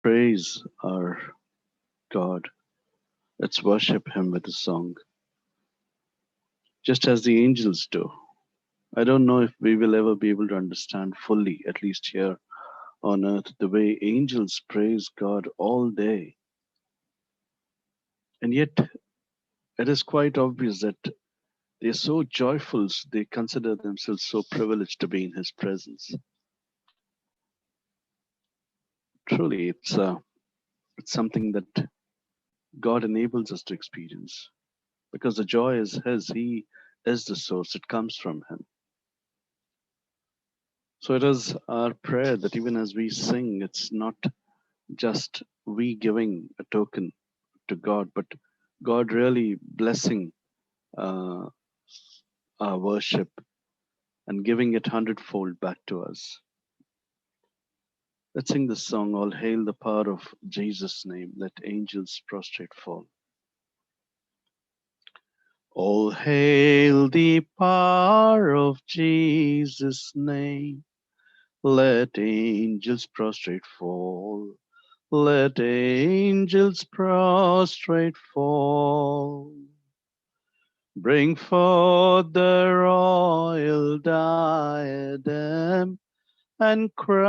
praise our God. Let's worship Him with a song, just as the angels do. I don't know if we will ever be able to understand fully, at least here on earth, the way angels praise God all day. And yet, it is quite obvious that they are so joyful, they consider themselves so privileged to be in His presence. Truly, it's something that God enables us to experience because the joy is His. He is the source, it comes from Him. So it is our prayer that even as we sing, it's not just we giving a token to God, but God really blessing uh, our worship and giving it hundredfold back to us. Let's sing this song, All Hail the Power of Jesus' Name, let angels prostrate fall. All hail the power of Jesus' name, let angels prostrate fall. Let angels prostrate fall. Bring forth the royal diadem and crown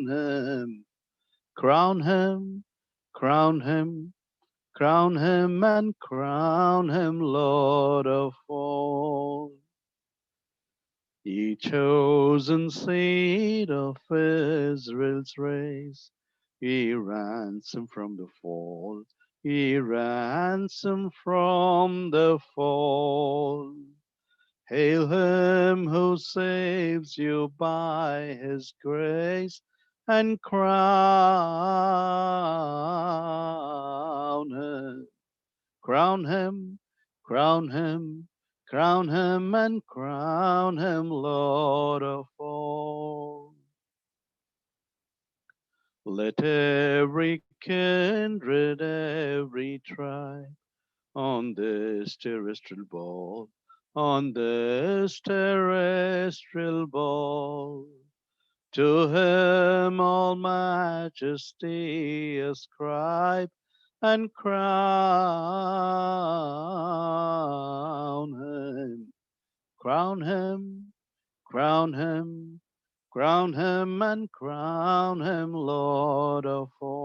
him, crown him, crown him, crown him, and crown him, Lord of all. Ye chosen seed of Israel's race, ye ransom from the fall, ye ransom from the fall. Hail him who saves you by his grace, and crown him, crown him, crown him, crown him, and crown him, Lord of all. Let every kindred, every tribe on this terrestrial ball, on this terrestrial ball, to him all majesty ascribe and crown him, crown him, crown him, crown him, and crown him, Lord of all.